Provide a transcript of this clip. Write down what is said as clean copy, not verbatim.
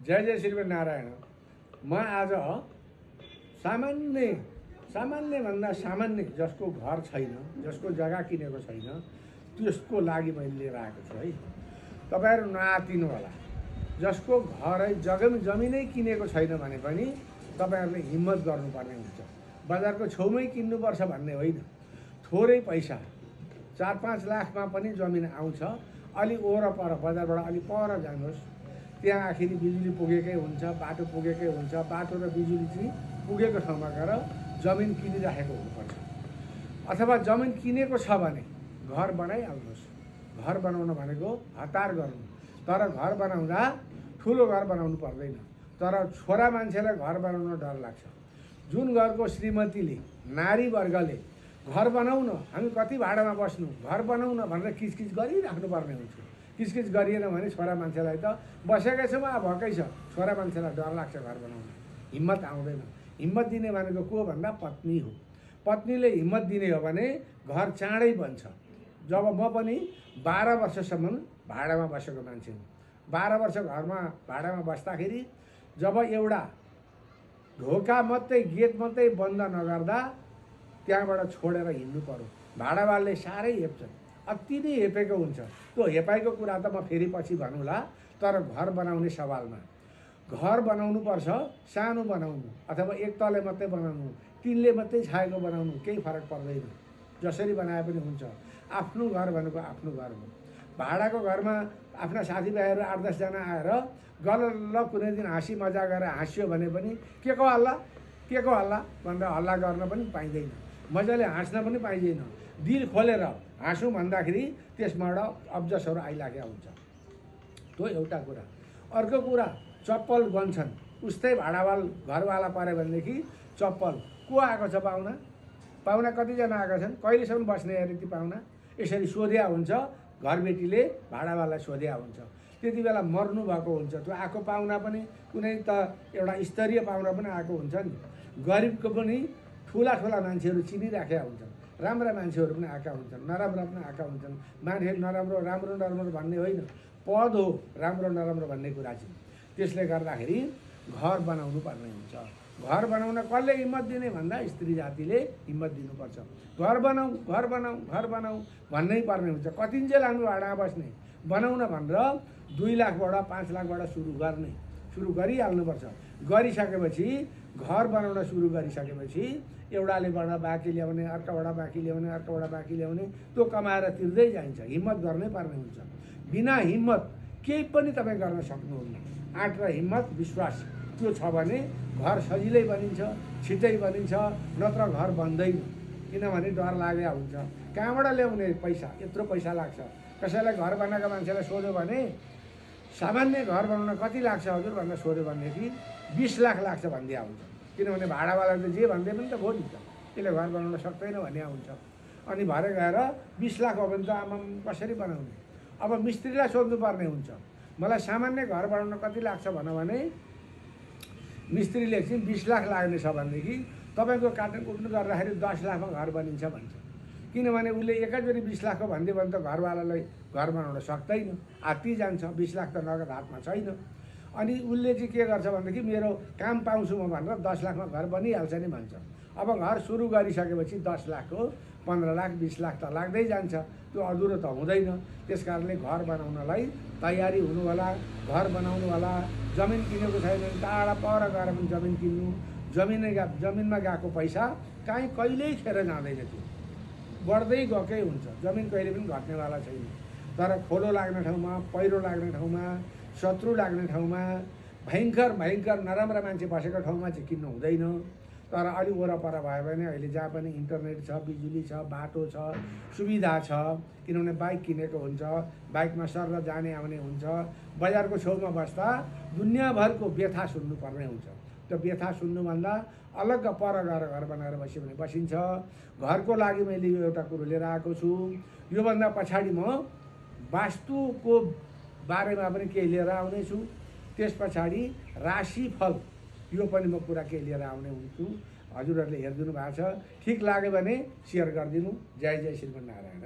जय जय श्रीमन्नारायण। म आज सामान्यभन्दा सामान्य जसको घर छैन, जसको जग्गा किनेको छैन, त्यसको लागि मैले लिएर आएको छु है। तपाईहरु नआतिनु होला। जसको घर जमिनै किनेको छैन भने पनि तपाईहरुले हिम्मत गर्नुपर्ने हुन्छ। बजारको छेउमै किन्नुपर्छ भन्ने होइन। थोरै पैसा 4-5 लाखमा पनि जमिन आउँछ। अलि वरपर बजारबाट अलि पर जानुहोस्, त्यहाँ आखिरी बिजुली पुगेकै हुन्छ, बाटो पुगेकै हुन्छ। बाटो र बिजुली चाहिँ पुगेको ठाउँमा गएर जमिन किनिराखेको हुनुपर्छ। अथवा जमिन किनेको छ भने घर बनाइहाल्नुहोस्। घर बनाउन भनेको हतार गर्नु, तर घर बनाउँदा ठुलो घर बनाउनु पर्दैन। तर छोरा मान्छेलाई घर बनाउन डर लाग्छ। जुन घरको श्रीमतीले, नारी वर्गले घर बनाउन, हामी कति भाडामा बस्नु, घर बनाउन भनेर किचकिच गरिराख्नु पर्ने हुन्छ। किचकिच गरिएन भने छोरा मान्छेलाई त बसेकै छु भएकै छ, छोरा मान्छेलाई डर लाग्छ घर बनाउन, हिम्मत आउँदैन। हिम्मत दिने भनेको को भन्दा पत्नी हो। पत्नीले हिम्मत दिने हो भने घर चाँडै बन्छ। जब म पनि 12 वर्षसम्म भाडामा बसेको मान्छे हुँ। 12 वर्ष घरमा भाडामा बस्दाखेरि जब एउटा ढोका मात्रै, गेट मात्रै बन्द नगर्दा त्यहाँबाट छोडेर हिँड्नु पर्यो। भाडावालले साह्रै हेप्छन्, अति नै हेपेको हुन्छ। त्यो हेपाइको कुरा त म फेरि पछि भनौँला। तर घर बनाउने सवालमा घर बनाउनु पर्छ, सानो बनाउनु अथवा एक तले मात्रै बनाउनु, टिनले मात्रै छाएको बनाउनु केही फरक पर्दैन। जसरी बनाए पनि हुन्छ। आफ्नो घर भनेको आफ्नो घर हो। भाडाको घरमा आफ्ना साथीभाइहरू 8-10 जना आएर गलल्ल कुनै दिन हाँसी मजा गरेर हाँस्यो भने पनि के को हल्ला भनेर हल्ला गर्न पनि पाइँदैन। मजाले हाँस्न पनि पाइँदैन। दिल खोलेर हाँसौँ भन्दाखेरि त्यसबाट अब्जसहरू आइलागेको हुन्छ। त्यो एउटा कुरा। अर्को कुरा, चप्पल गन्छन्। उस्तै भाडावाल घरवाला पऱ्यो भनेदेखि चप्पल को आएको छ, पाहुना कतिजना आएका छन्, कहिलेसम्म बस्ने अरे ती पाहुना, यसरी सोध्या हुन्छ। घरबेटीले भाडावाललाई सोध्या हुन्छ। त्यति बेला मर्नु भएको हुन्छ। त्यो आएको पाहुना पनि कुनै त एउटा स्तरीय पाहुना पनि आएको हुन्छ नि। गरिबको पनि ठुला मान्छेहरू चिनिराखेका हुन्छन्। राम्रा मान्छेहरू पनि आएका हुन्छन्, नराम्रा पनि आएका हुन्छन्। मान्छे राम्रो भन्ने होइन, पद हो राम्रो नराम्रो भन्ने कुरा चाहिँ। त्यसले गर्दाखेरि घर बनाउनु पर्ने हुन्छ। घर बनाउन कसले हिम्मत दिने भन्दा स्त्री जातिले हिम्मत दिनुपर्छ। घर बनाऊ भन्नै पर्ने हुन्छ। कतिन्जेल हामी भाडामा बस्ने, बनाउन भनेर 2 लाखबाट 5 लाखबाट सुरु गरिहाल्नुपर्छ। गरिसकेपछि घर बनाउन सुरु गरिसकेपछि एउटाले बाँकी ल्याउने, अर्कोबाट बाँकी ल्याउने, त्यो कमाएर तिर्दै जान्छ। हिम्मत गर्नै पर्ने हुन्छ। बिना हिम्मत केही पनि तपाईँ गर्न सक्नुहुन्न। आँट र हिम्मत, विश्वास त्यो छ भने घर सजिलै बनिन्छ, छिटै बनिन्छ। नत्र घर बन्दैन, किनभने डर लागेको हुन्छ। कहाँबाट ल्याउने पैसा, यत्रो पैसा लाग्छ। कसैलाई घर बनाएको मान्छेलाई सोध्यो भने सामान्य घर बनाउन कति लाग्छ हजुर भनेर सोध्यो भनेदेखि 20 लाख लाग्छ भनिदिया हुन्छ। किनभने भाडावालाले जे भन्दै पनि त भो नि त, यसले घर बनाउन सक्दैन भन्ने हुन्छ। अनि भरे गएर 20 लाख हो भने त आमा कसरी बनाउने। अब मिस्त्रीलाई सोध्नुपर्ने हुन्छ, मलाई सामान्य घर बनाउन कति लाग्छ भने मिस्त्रीले एकछिन 20 लाख लाग्ने छ भनेदेखि तपाईँको काटकुट्नु गर्दाखेरि 10 लाखमा घर बनिन्छ भन्छ। किनभने उसले एकैचोटि 20 लाखको भनिदियो भने त घरवालालाई घर बनाउन सक्दैन, हात्ती जान्छ। 20 लाख त नगद हातमा छैन। अनि उसले चाहिँ के गर्छ भनेदेखि मेरो काम पाउँछु म भनेर 10 लाखमा घर बनिहाल्छ नि भन्छ। अब घर सुरु गरिसकेपछि 10 लाखको 15 लाख 20 लाख त लाग्दै जान्छ। त्यो अधुरो त हुँदैन। त्यस कारणले घर बनाउनलाई तयारी हुनु होला। घर बनाउनु होला। जमिन किनेको छैन भने टाढा पर गएर पनि जमिन किन्नु। जमिनमा गएको पैसा कहिल्यै खेर जाँदैन। त्यो बढ्दै गएकै हुन्छ। जमिन कहिले पनि घट्नेवाला छैन। तर खोलो लाग्ने ठाउँमा, पहिरो लाग्ने ठाउँमा, शत्रु लाग्ने ठाउँमा, भयङ्कर नराम्रा मान्छे बसेको ठाउँमा चाहिँ किन्नु हुँदैन। तर अलि वरपर भयो भने अहिले जहाँ पनि इन्टरनेट छ, बिजुली छ, बाटो छ, सुविधा छ। किनभने बाइक किनेको हुन्छ, बाइकमा सर जाने आउने हुन्छ। बजारको छेउमा बस्दा दुनियाँभरको व्यथा सुन्नुपर्ने हुन्छ। त्यो व्यथा सुन्नुभन्दा अलग्ग पर गएर घर बनाएर बस्यो भने बसिन्छ। घरको लागि मैले यो एउटा कुरो लिएर आएको छु। योभन्दा पछाडि म वास्तुको बारेमा पनि केही लिएर आउनेछु। त्यस पछाडि राशिफल यो पनि म कुरा केही लिएर आउने हुन्छु। हजुरहरूले हेरिदिनु भएको छ, ठिक लाग्यो भने सेयर गरिदिनु। जय जय श्रीमन्नारायण।